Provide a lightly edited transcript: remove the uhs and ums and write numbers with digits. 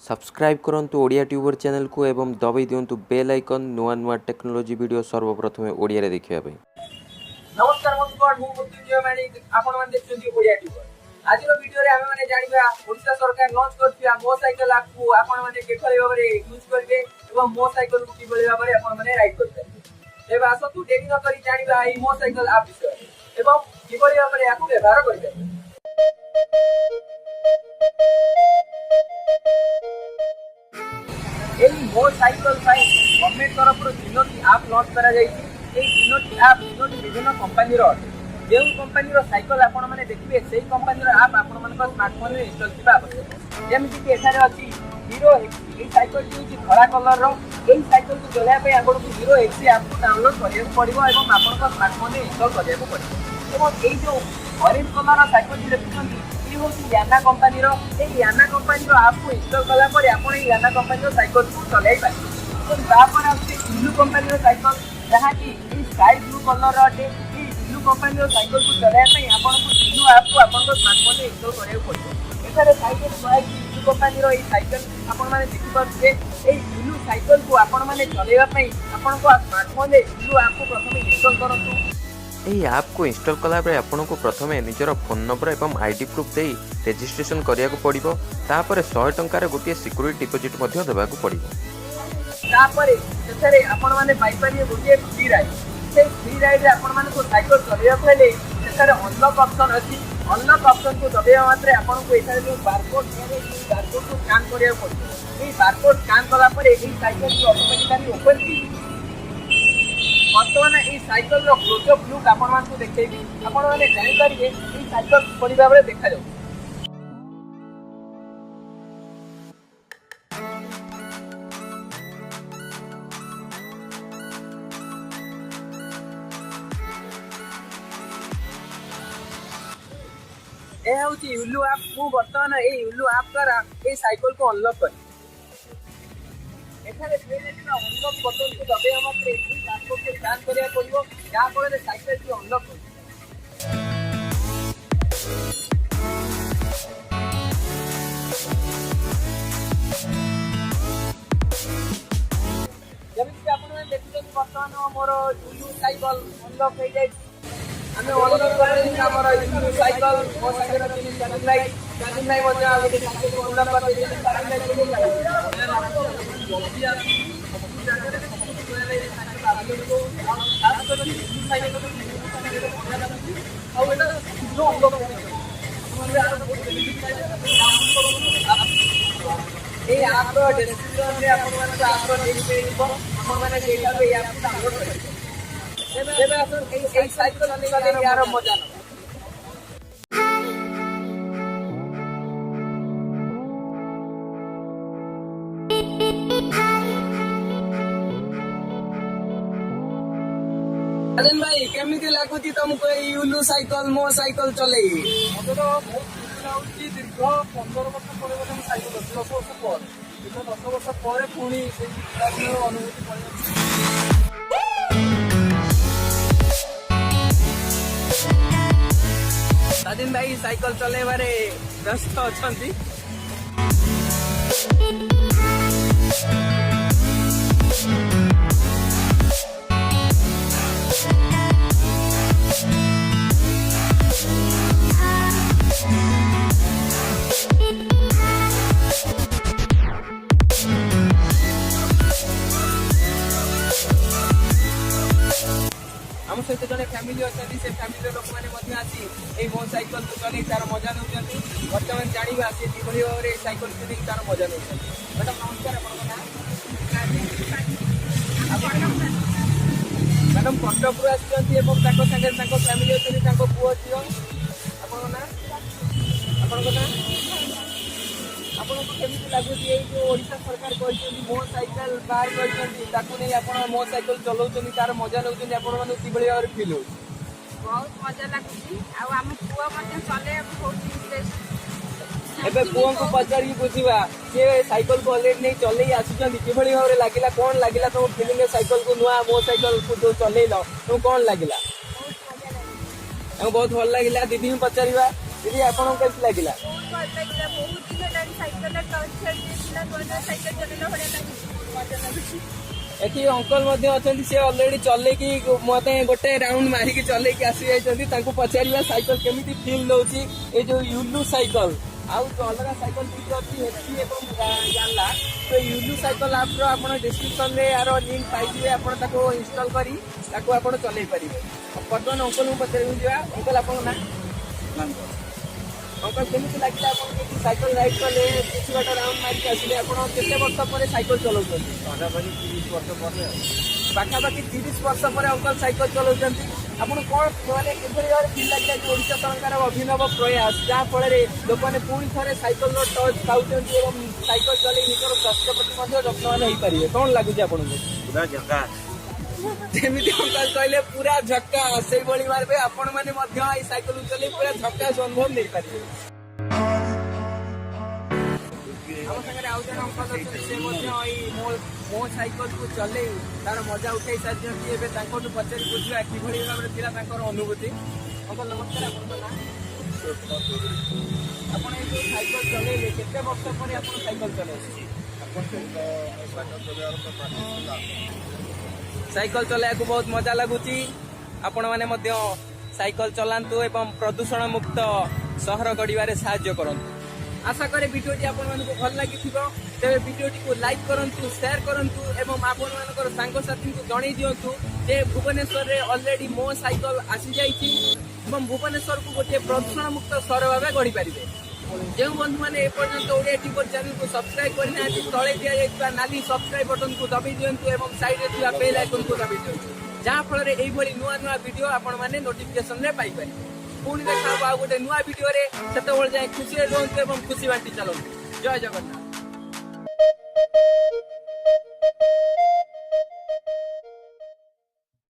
Subscribe करंतु Odia tuber channel को एवं दबाई दिंतु बेल आइकन नुआ नुआ टेक्नोलोजी वीडियो सर्वप्रथमे ओडिया रे देखिया पई। नमस्कार बंधुगण मु मृत्युंजय माणिक आपण माने देखछन्ती ओडिया ट्यूबर। आज रो वीडियो रे हम माने जानिबा ओडिशा सरकार लॉन्च करथिया मो साइकिल ऐप को आपण माने केखले भाबरे यूज करबे एवं मो साइकिल को किबळे भाबरे आपण माने राइड करबे। एबा आसतु देरी न करी जानिबा एई मो साइकिल ऐप विषय एवं किबळे भाबरे याकू व्यवहार करबे। एई मो साइकिल पाई गवर्नमेंट तरफ रो तीनोटी ऐप लॉन्च करा जाईछि। एई तीनोटी ऐप तीनोटी विभिन्न कंपनी रो जो कंपनी रो साइकिल आपण माने देखिबे सेही कंपनी रो ऐप आपण मानक स्मार्टफोन रे इंस्टॉल किबा आवश्यक। जेमिति कि एठारे अछि हीरो एक्सी। एई साइकिल टी धड़ा कलर रो। एई साइकिल को चलाय पे आपण को हीरो एक्सी ऐप को डाउनलोड करिया पड़िबो एवं आपण को स्मार्टफोन रे इंस्टॉल करिया पड़िबो। एवं एई जो ऑरेंज कलर रो साइकिल टी देखुछन्ती ई होछि याना कंपनी रो। एई याना कंपनी रो ऐप को इंस्टॉल कला परे आपण एई याना कंपनी रो साइकिल को चलाय पाए। तो तापर आछि ब्लू कंपनी रो साइकिल जहाँ की स्काई ब्लू कलर अटे। ब्लू कंपनी रो साइकिल को चलाय पई आपण को ब्लू ऐप को आपण को स्मार्टफोन रे इंस्टॉल करिया पड़िबो। एठारे साइकिल कोइ ब्लू कंपनी रो ई साइकिल आपण माने देखि पाछे। एई ब्लू साइकिल को आपण माने चलाइबा पई आपण को स्मार्टफोन रे ब्लू ऐप को प्रथमे इंस्टॉल करंतु। एही ऐप को इंस्टॉल कला बेले आपन को प्रथमे निजर फोन नंबर एवं आईडी प्रूफ देई रजिस्ट्रेशन करिया को पड़िबो। तापर 100 टंका रे गोटे सिक्योरिटी डिपॉजिट मध्ये देबा को पड़िबो। तापरे सेथरे आपण माने पाई परिए गोटे फ्री राइड। से फ्री राइड रे आपण माने को साइकिल चलाइबा पहिले सेथरे अनलॉक ऑप्शन अछि। अनलॉक ऑप्शन को दबाइबा मात्रे आपण को एथरे जो बारकोड है बारकोड को स्कैन करिया पड़िबो। एई बारकोड स्कैन कला परे एई साइकिल को ऑटोमेटिकली ओपन की वर्तमान एई साइकिल रो क्लोजअप लुक आपण मान को देखैबी। आपण माने जानि परिए एई साइकिल पड़ी भाबरे देखा जाउ। ए होची उल्लू ऐप। मु वर्तमान ए उल्लू ऐप द्वारा ए साइकिल को अनलॉक कर एठारे प्लेलिस्ट रो अनलॉक बटन को दबाइबा मात्रे ई बारकोड को स्कैन करिया पड़िबो। जा फଳରେ साइकिल की अनलॉक हो। जेमिति आपण माने देखुछन वर्तमान मोर उल्लू साइकिल अनलॉक हो जाय। हमें अनलॉक करले हमर उल्लू साइकिल मो साइकिल तीन चार्जिंग लाइट मध्ये आ गोटे साइकिल को अनलॉक कर दे। चार्जिंग लाइट को ए आप डिस्क्रिप्शन रे आपण माने आप लिंक पे इबो आपण माने डेटा पे ऐप डाउनलोड कर जेबे आसन ए साइकिल चलाइबा यार मजा न। अजन भाई केमिति लागुती तुमको ए उल्लू साइकिल मो साइकिल चलेई? मते तो बहुत खुशी लाଗୁଛି। दीर्घ 15 वर्ष ପରେ ଗୋଟେ ସାଇକେଲ 10 ବର୍ଷ ପରେ 10 ବର୍ଷ ପରେ ପୁଣି ସେଇ ଅନୁଭୂତି ପଡ଼ିଛି। अजन भाई साइकिल चलेबारे व्यस्त अछंती। हम सहित जने फैमिली अछंती। से फैमिली लोक माने मध्ये आसी ए मो साइकिल को चले तार मजा नउछंती। वर्तमान जानिबा से किभଳି भाबरे साइकिल चले तार मजा नउछंती। मैडम नमस्कार। आपण नाम मैडम कटक रु आछंती एवं ताको संगे ताको फैमिली अछंती ताको पुओ छियो। आपण ना आपण को ना आपण को केमिति लागुती ए जो ओडिशा सरकार कहछंती मो साइकिल बाहर करछंती ताको नै आपण मो साइकिल चलाउछंती तार मजा नउछंती आपण माने किभଳି भाबरे फील हो? बहुत मजा लागुची। आ हम पुआ मध्ये चले बहुत इंटरेस्ट। एबे पुओ को पचारी बुझिबा से साइकिल को ऑलरेडी नै चलै आछुछंती किभଳି भाबरे लागिला कोन लागिला तो फीलिंग ए साइकिल को नुआ मो साइकिल को जो चलैलो तो कोन लागिला? बहुत भल लागिला। दीदी हम पचारिबा दीदी आपन कैसे लागिला? बहुत भल लागिला। बहुत दिन हेलानी साइकिल टच छडी दिला ନୂଆ ନୂଆ ସାଇକେଲ ଚଲେଇଲା ଭଳିଆ ଲାଗୁଛି, ମଜା ଲାଗୁଛି। ଏଠି ଅଙ୍କଲ ମଧ୍ୟ ଅଛନ୍ତି, ସେ ଅଲରେଡି ଚଲେଇକି ମତେ ଗୋଟେ ରାଉଣ୍ଡ ମାରିକି ଚଲେଇକି ଆସି ଯାଇଛନ୍ତି। ତାଙ୍କୁ ପଚାରିବା ସାଇକେଲ କେମିତି ଫିଲ୍ ଦଉଛି, ଏ ଯୋଉ ୟୁଲୁ ସାଇକେଲ ଆଉ ଯୋଉ ଅଲଗା ସାଇକେଲ ଦୁଇଟି ଅଛି ଏଚପି ଏବଂ ୟାଲା, ତ ୟୁଲୁ ସାଇକେଲ ଆପ୍ର ଆପଣ ଡିସ୍କ୍ରିପ୍ସନରେ ଏହାର ଲିଙ୍କ୍ ପାଇଯିବେ, ଆପଣ ତାକୁ ଇନଷ୍ଟଲ କରି ତାକୁ ଆପଣ ଚଲେଇ ପାରିବେ। ବର୍ତ୍ତମାନ ଅଙ୍କଲଙ୍କୁ ପଚାରିବାକୁ ଯିବା। ଅଙ୍କଲ ଆପଣଙ୍କ ନାଁ? ଅଙ୍କଲ କେମିତି ଲାଗିଲା ଆପଣଙ୍କୁ ଏଠି ସାଇକେଲ ରାଇଡ୍ କଲେ, କିଛି ବାଟ ରାଉଣ୍ଡ ମାରିକି ଆସିଲେ, ଆପଣ କେତେ ବର୍ଷ ପରେ ସାଇକେଲ ଚଲାଉଛନ୍ତି? ପାଖାପାଖି 30 ବର୍ଷ ପରେ ପାଖାପାଖି 30 ବର୍ଷ ପରେ ଅଙ୍କଲ ସାଇକେଲ ଚଲାଉଛନ୍ତି। ଆପଣ କଣ ମାନେ କିଭଳି ଭାବରେ ଫିଲ୍ ଲାଗିଲା ଯେ ଓଡ଼ିଶା ସରକାରଙ୍କ ଅଭିନବ ପ୍ରୟାସ, ଯାହା ଫଳରେ ଲୋକମାନେ ପୁଣି ଥରେ ସାଇକେଲର ଟଚ୍ ପାଉଛନ୍ତି ଏବଂ ସାଇକେଲ ଚଲେଇ ନିଜର ସ୍ୱାସ୍ଥ୍ୟ ପ୍ରତି ମଧ୍ୟ ଯତ୍ନବାନ ହେଇପାରିବେ? କଣ ଲାଗୁଛି ଆପଣଙ୍କୁ? ପୁରା ଝକାସ। ଯେମିତି ଅଙ୍କଲ କହିଲେ ପୁରା ଝକାସ, ସେଇଭଳି ଭାବେ ଆପଣ ମାନେ ମଧ୍ୟ ଏଇ ସାଇକେଲ ଚଲେଇ ପୁରା ଝକାସ ଅନୁଭବ ନେଇପାରିବେ। ଆମ ସାଙ୍ଗରେ ଆଉ ଜଣେ ଅଙ୍କଲ ଅଛନ୍ତି, ସେ ମଧ୍ୟ ଏଇ ମୋ ସାଇକେଲକୁ ଚଲେଇ ତାର ମଜା ଉଠାଇ ସାରିଛନ୍ତି। ଏବେ ତାଙ୍କଠୁ ପଚାରି ବୁଝିବା କିଭଳି ଭାବରେ ଥିଲା ତାଙ୍କର ଅନୁଭୂତି। ଅଙ୍କଲ ନମସ୍କାର, ଆପଣଙ୍କ ନାଁ? ଆପଣ ଏଇ ଯୋଉ ସାଇକେଲ ଚଲେଇଲେ, କେତେ ବର୍ଷ ପରେ ଆପଣ ସାଇକେଲ ଚଲେଇଲେ? ସାଇକେଲ ଚଲେଇବାକୁ ବହୁତ ମଜା ଲାଗୁଛି। ଆପଣମାନେ ମଧ୍ୟ ସାଇକେଲ ଚଲାନ୍ତୁ ଏବଂ ପ୍ରଦୂଷଣ ମୁକ୍ତ ସହର ଗଢ଼ିବାରେ ସାହାଯ୍ୟ କରନ୍ତୁ। ଆଶା କରେ ଭିଡ଼ିଓଟି ଆପଣମାନଙ୍କୁ ଭଲ ଲାଗିଥିବ। ତେବେ ଭିଡ଼ିଓଟିକୁ ଲାଇକ୍ କରନ୍ତୁ, ସେୟାର କରନ୍ତୁ ଏବଂ ଆପଣମାନଙ୍କର ସାଙ୍ଗସାଥୀଙ୍କୁ ଜଣେଇ ଦିଅନ୍ତୁ ଯେ ଭୁବନେଶ୍ୱରରେ ଅଲରେଡି ମୋ ସାଇକେଲ ଆସିଯାଇଛି ଏବଂ ଭୁବନେଶ୍ୱରକୁ ଗୋଟିଏ ପ୍ରଦୂଷଣ ମୁକ୍ତ ସହର ଭାବେ ଗଢ଼ିପାରିବେ। ଯେଉଁ ବନ୍ଧୁମାନେ ଏପର୍ଯ୍ୟନ୍ତ ଓଡ଼ିଆ ଟିଭି ଚ୍ୟାନେଲକୁ ସବସ୍କ୍ରାଇବ କରିନାହାନ୍ତି, ତଳେ ଦିଆଯାଇଥିବା ନାଲି ସବସ୍କ୍ରାଇବ ବଟନକୁ ଦବାଇ ଦିଅନ୍ତୁ ଏବଂ ସାଇଡରେ ଥିବା ବେଲ୍ ଆଇକନକୁ ଦବାଇ ଦିଅନ୍ତୁ, ଯାହାଫଳରେ ଏଇଭଳି ନୂଆ ନୂଆ ଭିଡ଼ିଓ ଆପଣମାନେ ନୋଟିଫିକେସନରେ ପାଇପାରିବେ। ପୁଣି ଦେଖା ହବ ଆଉ ଗୋଟେ ନୂଆ ଭିଡ଼ିଓରେ। ସେତେବେଳେ ଯାଏ ଖୁସିରେ ରୁହନ୍ତୁ ଏବଂ ଖୁସି ବାଣ୍ଟି ଚାଲନ୍ତୁ। ଜୟ ଜଗନ୍ନାଥ।